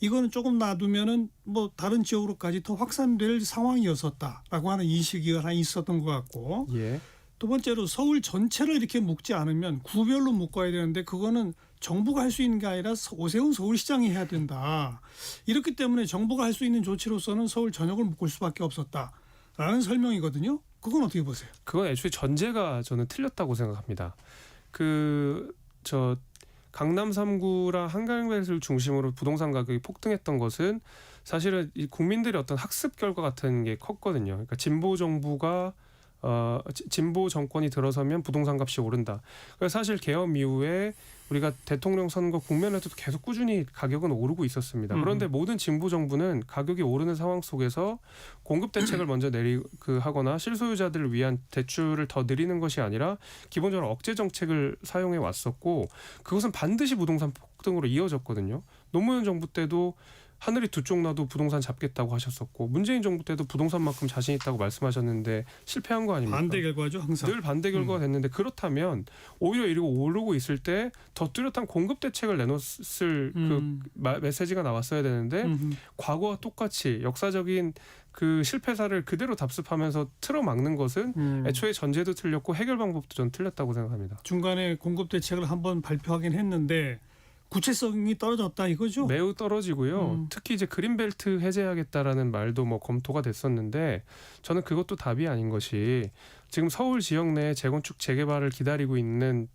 Speaker 1: 이거는 조금 놔두면은 뭐 다른 지역으로까지 더 확산될 상황이었었다라고 하는 인식이 하나 있었던 것 같고
Speaker 15: 예.
Speaker 1: 두 번째로 서울 전체를 이렇게 묶지 않으면 구별로 묶어야 되는데 그거는 정부가 할 수 있는 게 아니라 오세훈 서울시장이 해야 된다. 이렇기 때문에 정부가 할 수 있는 조치로서는 서울 전역을 묶을 수밖에 없었다라는 설명이거든요. 그건 어떻게 보세요?
Speaker 15: 그건 애초에 전제가 저는 틀렸다고 생각합니다. 강남 3구랑 한강벨을 중심으로 부동산 가격이 폭등했던 것은 사실은 이 국민들의 어떤 학습 결과 같은 게 컸거든요. 그러니까 진보 정권이 들어서면 부동산 값이 오른다. 그래서 사실 계엄 이후에 우리가 대통령 선거 국면에서도 계속 꾸준히 가격은 오르고 있었습니다. 그런데 모든 진보 정부는 가격이 오르는 상황 속에서 공급 대책을 먼저 하거나 실소유자들을 위한 대출을 더 늘리는 것이 아니라 기본적으로 억제 정책을 사용해 왔었고 그것은 반드시 부동산 폭등으로 이어졌거든요. 노무현 정부 때도 하늘이 두 쪽 나도 부동산 잡겠다고 하셨었고 문재인 정부 때도 부동산만큼 자신 있다고 말씀하셨는데 실패한 거 아닙니까?
Speaker 1: 반대 결과죠 항상.
Speaker 15: 늘 반대 결과가 됐는데 그렇다면 오히려 이러고 오르고 있을 때 더 뚜렷한 공급 대책을 내놓을 그 메시지가 나왔어야 되는데 과거와 똑같이 역사적인 그 실패사를 그대로 답습하면서 틀어막는 것은 애초에 전제도 틀렸고 해결 방법도 전 틀렸다고 생각합니다.
Speaker 1: 중간에 공급 대책을 한번 발표하긴 했는데 구체성이 떨어졌다 이거죠?
Speaker 15: 매우 떨어지고요. 특히 이제 그린벨트 해제하겠다라는 말도 뭐 검토가 됐었는데 저는 그것도 답이 아닌 것이 지금 서울 지역 내 재건축 재개발을 기다리고 있는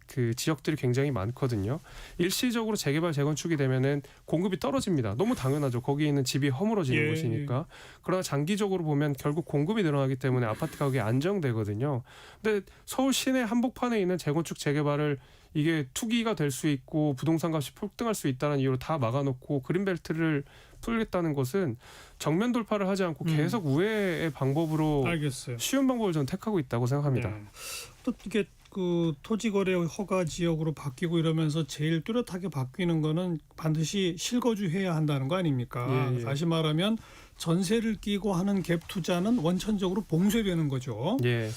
Speaker 15: 그 지역들이 굉장히 많거든요. 일시적으로 재개발 재건축이 되면은 공급이 떨어집니다. 너무 당연하죠. 거기에 있는 집이 허물어지는 것이니까. 그러나 장기적으로 보면 결국 공급이 늘어나기 때문에 아파트 가격이 안정되거든요. 근데 서울 시내 한복판에 있는 재건축 재개발을 이게 투기가 될 수 있고 부동산 값이 폭등할 수 있다는 이유로 다 막아놓고 그린벨트를 풀겠다는 것은 정면 돌파를 하지 않고 계속 우회의 방법으로
Speaker 1: 알겠어요.
Speaker 15: 쉬운 방법을 저는 택하고 있다고 생각합니다.
Speaker 1: 네. 또 이게 그 토지거래 허가 지역으로 바뀌고 이러면서 제일 뚜렷하게 바뀌는 거는 반드시 실거주해야 한다는 거 아닙니까?
Speaker 15: 예.
Speaker 1: 다시 말하면 전세를 끼고 하는 갭 투자는 원천적으로 봉쇄되는 거죠.
Speaker 15: 예.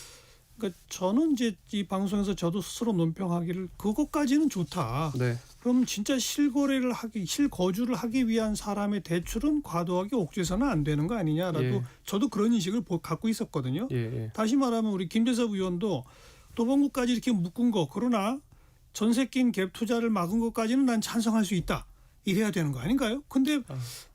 Speaker 1: 그러니까 저는 이제 이 방송에서 저도 스스로 논평하기를 그것까지는 좋다.
Speaker 15: 네.
Speaker 1: 그럼 진짜 실거주를 하기 위한 사람의 대출은 과도하게 옥죄서는 안 되는 거 아니냐라도
Speaker 15: 예.
Speaker 1: 저도 그런 인식을 갖고 있었거든요.
Speaker 15: 예.
Speaker 1: 다시 말하면 우리 김재섭 의원도 도봉구까지 이렇게 묶은 거 그러나 전세 낀 갭 투자를 막은 것까지는 난 찬성할 수 있다. 이래야 되는 거 아닌가요? 근데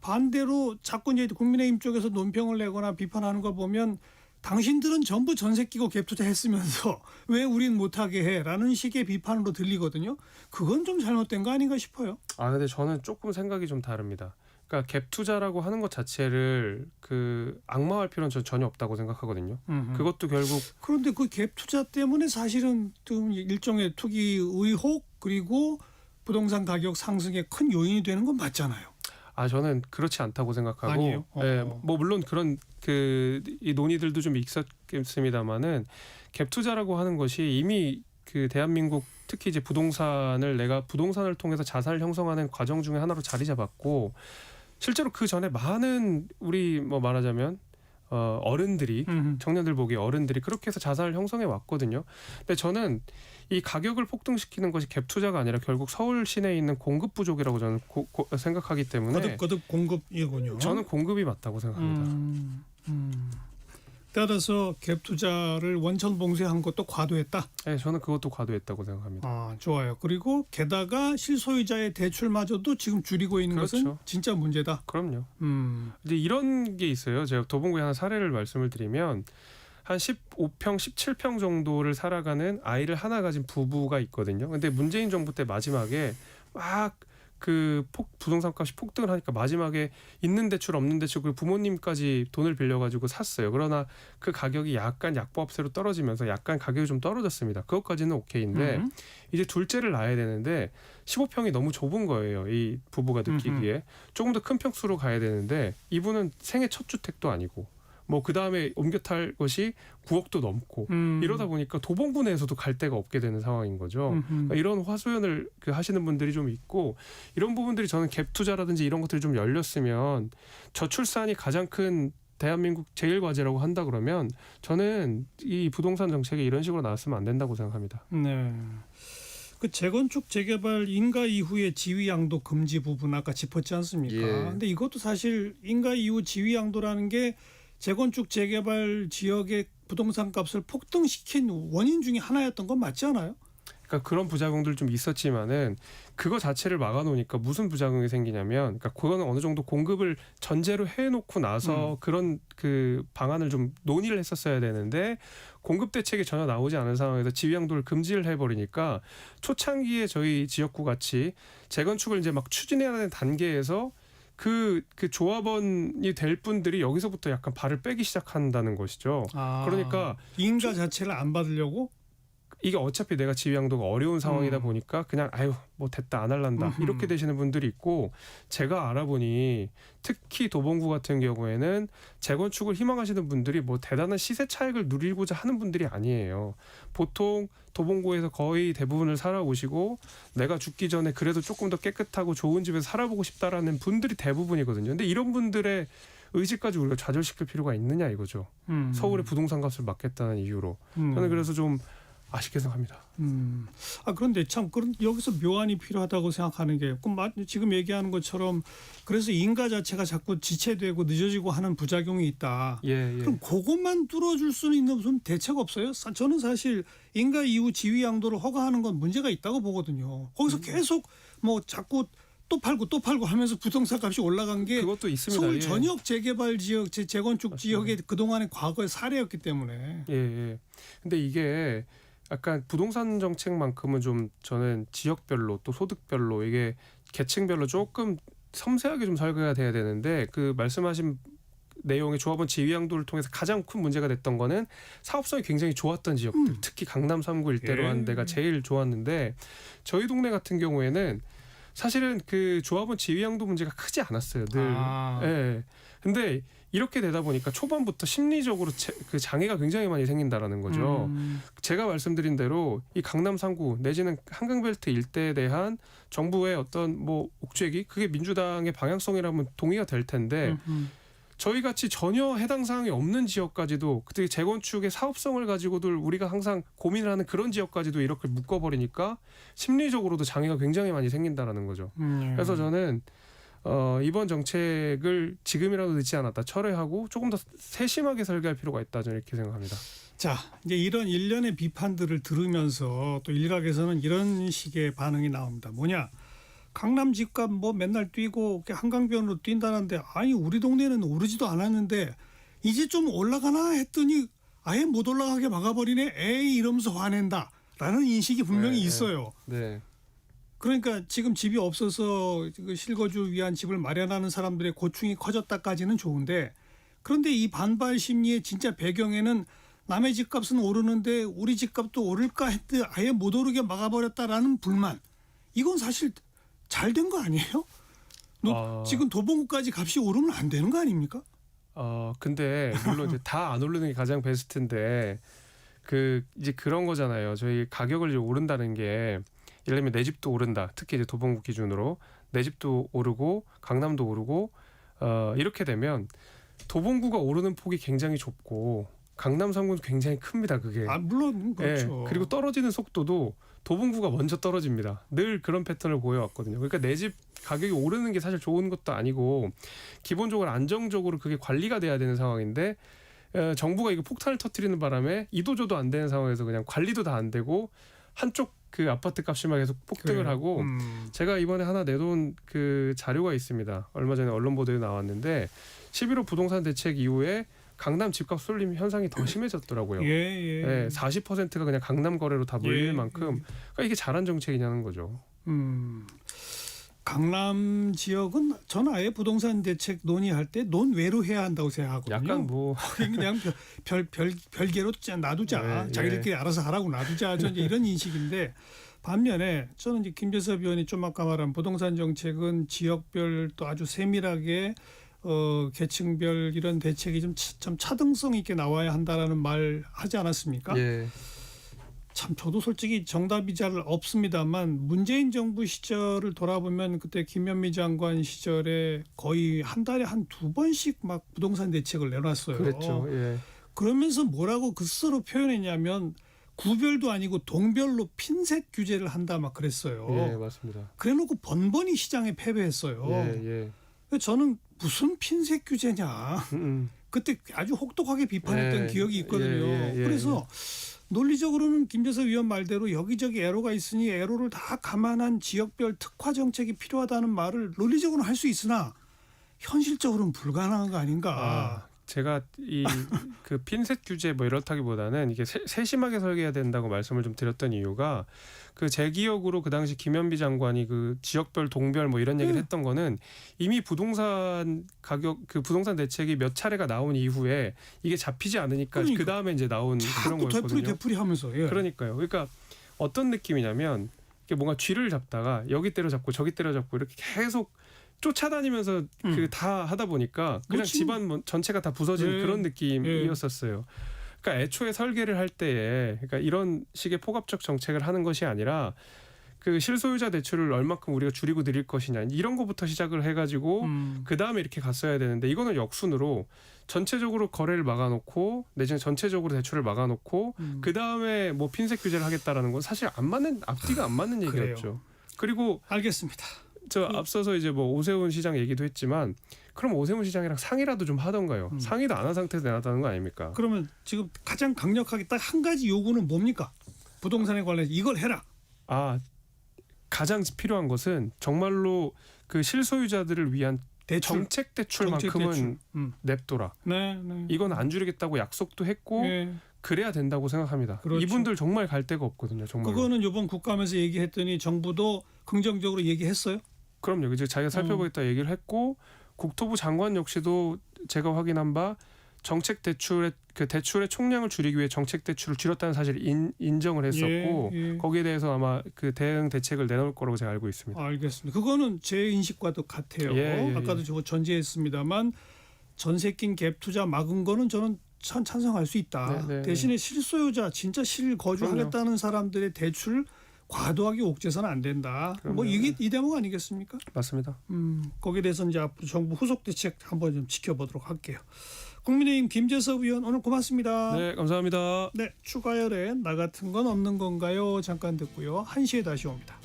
Speaker 1: 반대로 자꾸 이제 국민의힘 쪽에서 논평을 내거나 비판하는 걸 보면 당신들은 전부 전세 끼고 갭 투자했으면서 왜 우린 못하게 해라는 식의 비판으로 들리거든요. 그건 좀 잘못된 거 아닌가 싶어요.
Speaker 15: 근데 저는 조금 생각이 좀 다릅니다. 그러니까 갭 투자라고 하는 것 자체를 그 악마할 필요는 전 전혀 없다고 생각하거든요. 그것도 결국
Speaker 1: 그런데 그 갭 투자 때문에 사실은 좀 일종의 투기 의혹 그리고 부동산 가격 상승에 큰 요인이 되는 건 맞잖아요.
Speaker 15: 저는 그렇지 않다고 생각하고,
Speaker 1: 아니에요?
Speaker 15: 뭐 물론 그런 이 논의들도 좀 있었겠습니다만은 갭 투자라고 하는 것이 이미 그 대한민국 특히 이제 부동산을 통해서 자산을 형성하는 과정 중에 하나로 자리 잡았고 실제로 그 전에 많은 우리 뭐 말하자면 어른들이 청년들 보기에 어른들이 그렇게 해서 자산을 형성해 왔거든요. 근데 저는 이 가격을 폭등시키는 것이 갭 투자가 아니라 결국 서울 시내에 있는 공급 부족이라고 저는 생각하기 때문에
Speaker 1: 거듭 공급이군요.
Speaker 15: 저는 공급이 맞다고 생각합니다.
Speaker 1: 따라서 갭 투자를 원천 봉쇄한 것도 과도했다.
Speaker 15: 네, 저는 그것도 과도했다고 생각합니다.
Speaker 1: 좋아요. 그리고 게다가 실소유자의 대출마저도 지금 줄이고 있는
Speaker 15: 그렇죠.
Speaker 1: 것은 진짜 문제다.
Speaker 15: 그럼요. 이제 이런 게 있어요. 제가 도봉구에 하나 사례를 말씀을 드리면 한 15평, 17평 정도를 살아가는 아이를 하나 가진 부부가 있거든요. 근데 문재인 정부 때 마지막에 막 부동산 값이 폭등을 하니까 마지막에 있는 대출 없는 대출 그리고 부모님까지 돈을 빌려가지고 샀어요. 그러나 그 가격이 약간 약보합세로 떨어지면서 약간 가격이 좀 떨어졌습니다. 그것까지는 오케이인데 이제 둘째를 낳아야 되는데 15평이 너무 좁은 거예요. 이 부부가 느끼기에. 조금 더 큰 평수로 가야 되는데 이분은 생애 첫 주택도 아니고 뭐 그 다음에 옮겨 탈 것이 9억도 넘고 이러다 보니까 도봉구 내에서도 갈 데가 없게 되는 상황인 거죠. 그러니까 이런 화소연을 하시는 분들이 좀 있고 이런 부분들이 저는 갭 투자라든지 이런 것들이 좀 열렸으면 저출산이 가장 큰 대한민국 제일 과제라고 한다 그러면 저는 이 부동산 정책이 이런 식으로 나왔으면 안 된다고 생각합니다.
Speaker 1: 네. 그 재건축 재개발 인가 이후의 지위 양도 금지 부분 아까 짚었지 않습니까?
Speaker 15: 예.
Speaker 1: 근데 이것도 사실 인가 이후 지위 양도라는 게 재건축 재개발 지역의 부동산 값을 폭등시킨 원인 중에 하나였던 건 맞지 않아요?
Speaker 15: 그러니까 그런 부작용들 좀 있었지만은 그거 자체를 막아놓으니까 무슨 부작용이 생기냐면, 그러니까 그거는 어느 정도 공급을 전제로 해놓고 나서 그런 그 방안을 좀 논의를 했었어야 되는데 공급 대책이 전혀 나오지 않은 상황에서 지위양도를 금지를 해버리니까 초창기에 저희 지역구 같이 재건축을 이제 막 추진해야 되는 단계에서 그 조합원이 될 분들이 여기서부터 약간 발을 빼기 시작한다는 것이죠. 그러니까
Speaker 1: 인가 자체를 안 받으려고?
Speaker 15: 이게 어차피 내가 지위양도가 어려운 상황이다 보니까 그냥 아유 뭐 됐다 안 할란다 이렇게 되시는 분들이 있고, 제가 알아보니 특히 도봉구 같은 경우에는 재건축을 희망하시는 분들이 뭐 대단한 시세 차익을 누리고자 하는 분들이 아니에요. 보통 도봉구에서 거의 대부분을 살아오시고 내가 죽기 전에 그래도 조금 더 깨끗하고 좋은 집에서 살아보고 싶다라는 분들이 대부분이거든요. 근데 이런 분들의 의지까지 우리가 좌절시킬 필요가 있느냐 이거죠. 서울의 부동산 값을 막겠다는 이유로. 저는 그래서 좀 아쉽게 생각합니다.
Speaker 1: 그런데 참 그런 여기서 묘안이 필요하다고 생각하는 게 지금 얘기하는 것처럼 그래서 인가 자체가 자꾸 지체되고 늦어지고 하는 부작용이 있다. 그럼 그것만 뚫어줄 수는 있는 무슨 대책 없어요? 저는 사실 인가 이후 지위 양도를 허가하는 건 문제가 있다고 보거든요. 거기서 계속 뭐 자꾸 또 팔고 하면서 부동산 값이 올라간 게
Speaker 15: 그것도 있습니다.
Speaker 1: 서울 전역 재개발 지역, 재건축 지역의 그동안의 과거의 사례였기 때문에.
Speaker 15: 근데 이게 약간 부동산 정책만큼은 좀 저는 지역별로 또 소득별로 이게 계층별로 조금 섬세하게 좀 설계가 돼야 되는데, 그 말씀하신 내용의 조합원 지위양도를 통해서 가장 큰 문제가 됐던 거는 사업성이 굉장히 좋았던 지역들, 특히 강남 3구 일대로 한 데가 제일 좋았는데, 저희 동네 같은 경우에는 사실은 그 조합원 지위양도 문제가 크지 않았어요. 늘. 근데 이렇게 되다 보니까 초반부터 심리적으로 그 장애가 굉장히 많이 생긴다라는 거죠. 제가 말씀드린 대로 이 강남 3구 내지는 한강벨트 일대에 대한 정부의 어떤 뭐 옥죄기, 그게 민주당의 방향성이라면 동의가 될 텐데 저희 같이 전혀 해당 사항이 없는 지역까지도, 그때 재건축의 사업성을 가지고도 우리가 항상 고민을 하는 그런 지역까지도 이렇게 묶어버리니까 심리적으로도 장애가 굉장히 많이 생긴다라는 거죠. 그래서 저는 이번 정책을 지금이라도 늦지 않았다 철회하고 조금 더 세심하게 설계할 필요가 있다, 저는 이렇게 생각합니다.
Speaker 1: 자, 이제 이런 일련의 비판들을 들으면서 또 일각에서는 이런 식의 반응이 나옵니다. 뭐냐? 강남 집값 뭐 맨날 뛰고 한강변으로 뛴다는데, 아니 우리 동네는 오르지도 않았는데 이제 좀 올라가나 했더니 아예 못 올라가게 막아버리네. 에이 이러면서 화낸다라는 인식이 분명히 있어요. 그러니까 지금 집이 없어서 그 실거주 위한 집을 마련하는 사람들의 고충이 커졌다까지는 좋은데, 그런데 이 반발 심리의 진짜 배경에는 남의 집값은 오르는데 우리 집값도 오를까 했는데 아예 못 오르게 막아버렸다라는 불만, 이건 사실 잘 된 거 아니에요? 지금 도봉구까지 값이 오르면 안 되는 거 아닙니까?
Speaker 15: 근데 물론 이제 다 안 오르는 게 가장 베스트인데, 그 이제 그런 거잖아요. 저희 가격을 이제 오른다는 게, 예를 들면 내 집도 오른다. 특히 이제 도봉구 기준으로 내 집도 오르고 강남도 오르고 이렇게 되면 도봉구가 오르는 폭이 굉장히 좁고 강남 3구는 굉장히 큽니다. 그게.
Speaker 1: 물론 그렇죠.
Speaker 15: 그리고 떨어지는 속도도 도봉구가 먼저 떨어집니다. 늘 그런 패턴을 보여왔거든요. 그러니까 내 집 가격이 오르는 게 사실 좋은 것도 아니고 기본적으로 안정적으로 그게 관리가 돼야 되는 상황인데, 정부가 이거 폭탄을 터뜨리는 바람에 이도저도 안 되는 상황에서 그냥 관리도 다 안 되고 한쪽 그 아파트 값이만 계속 폭등을 하고, 제가 이번에 하나 내놓은 그 자료가 있습니다. 얼마 전에 언론 보도에 나왔는데 11호 부동산 대책 이후에 강남 집값 쏠림 현상이 더 심해졌더라고요. 40%가 그냥 강남 거래로 다 몰릴 만큼. 그러니까 이게 잘한 정책이냐는 거죠.
Speaker 1: 강남 지역은 저는 아예 부동산 대책 논의할 때 논외로 해야 한다고 생각하거든요.
Speaker 15: 약간 뭐
Speaker 1: 그냥 별개로 놔두자. 자기들끼리 알아서 하라고 놔두자. 저는 이제 이런 인식인데, 반면에 저는 이제 김재섭 의원이 좀 아까 말한 부동산 정책은 지역별 또 아주 세밀하게 계층별 이런 대책이 좀 차등성 있게 나와야 한다라는 말 하지 않았습니까? 참 저도 솔직히 정답이 잘 없습니다만, 문재인 정부 시절을 돌아보면 그때 김현미 장관 시절에 거의 한 달에 한 2번씩 막 부동산 대책을 내놨어요.
Speaker 15: 그랬죠.
Speaker 1: 그러면서 뭐라고 그 스스로 표현했냐면, 구별도 아니고 동별로 핀셋 규제를 한다 막 그랬어요.
Speaker 15: 예, 맞습니다.
Speaker 1: 그래놓고 번번이 시장에 패배했어요.
Speaker 15: 예, 예.
Speaker 1: 저는 무슨 핀셋 규제냐. 그때 아주 혹독하게 비판했던
Speaker 15: 예,
Speaker 1: 기억이 있거든요.
Speaker 15: 예.
Speaker 1: 그래서 논리적으로는 김재섭 위원 말대로 여기저기 애로가 있으니 애로를 다 감안한 지역별 특화 정책이 필요하다는 말을 논리적으로는 할 수 있으나 현실적으로는 불가능한 거 아닌가.
Speaker 15: 제가 이 그 핀셋 규제 뭐 이렇다기보다는 이게 세심하게 설계해야 된다고 말씀을 좀 드렸던 이유가 그 제 기억으로 그 당시 김현비 장관이 그 지역별 동별 뭐 이런 얘기를 했던 거는 이미 부동산 가격 그 부동산 대책이 몇 차례가 나온 이후에 이게 잡히지 않으니까 그 다음에 이제 나온 그런 거였거든요.
Speaker 1: 되풀이 하면서. 예.
Speaker 15: 그러니까요. 그러니까 어떤 느낌이냐면 이게 뭔가 쥐를 잡다가 여기 때려잡고 저기 때려잡고 이렇게 계속 쫓아다니면서 그 다 하다 보니까 그냥 집안 전체가 다 부서지는 그런 느낌이었었어요. 그러니까 애초에 설계를 할 때에 그러니까 이런 식의 포괄적 정책을 하는 것이 아니라 그 실소유자 대출을 얼마큼 우리가 줄이고 드릴 것이냐 이런 거부터 시작을 해가지고 그 다음에 이렇게 갔어야 되는데 이거는 역순으로 전체적으로 거래를 막아놓고 내지는 전체적으로 대출을 막아놓고 그 다음에 뭐 핀셋 규제를 하겠다라는 건 사실 앞뒤가 안 맞는 얘기였죠. 그리고
Speaker 1: 알겠습니다.
Speaker 15: 저 앞서서 이제 뭐 오세훈 시장 얘기도 했지만 그럼 오세훈 시장이랑 상의라도 좀 하던가요. 상의도 안 한 상태에서 내놨다는 거 아닙니까?
Speaker 1: 그러면 지금 가장 강력하게 딱 한 가지 요구는 뭡니까? 부동산에 관련해서 이걸 해라.
Speaker 15: 가장 필요한 것은 정말로 그 실소유자들을 위한 정책 대출만큼은 냅둬라.
Speaker 1: 네.
Speaker 15: 이건 안 줄이겠다고 약속도 했고 그래야 된다고 생각합니다.
Speaker 1: 그렇죠.
Speaker 15: 이분들 정말 갈 데가 없거든요. 정말.
Speaker 1: 그거는 이번 국감에서 얘기했더니 정부도 긍정적으로 얘기했어요?
Speaker 15: 그럼요. 이제 자기가 살펴보겠다 얘기를 했고 국토부 장관 역시도 제가 확인한 바 정책 대출의 대출의 총량을 줄이기 위해 정책 대출을 줄였다는 사실을 인정을 했었고 거기에 대해서 아마 그 대응 대책을 내놓을 거라고 제가 알고 있습니다.
Speaker 1: 알겠습니다. 그거는 제 인식과도 같아요. 아까도 저 전제했습니다만 전세 낀 갭 투자 막은 거는 저는 찬성할 수 있다. 대신에 실소유자 진짜 실거주하겠다는 사람들의 대출 과도하게 옥죄서는 안 된다. 뭐 이게 이 대목 아니겠습니까?
Speaker 15: 맞습니다.
Speaker 1: 거기에 대해서 이제 앞으로 정부 후속 대책 한번 좀 지켜보도록 할게요. 국민의힘 김재섭 의원 오늘 고맙습니다.
Speaker 15: 네, 감사합니다.
Speaker 1: 네, 추가열에 나 같은 건 없는 건가요? 잠깐 듣고요. 1시에 다시 옵니다.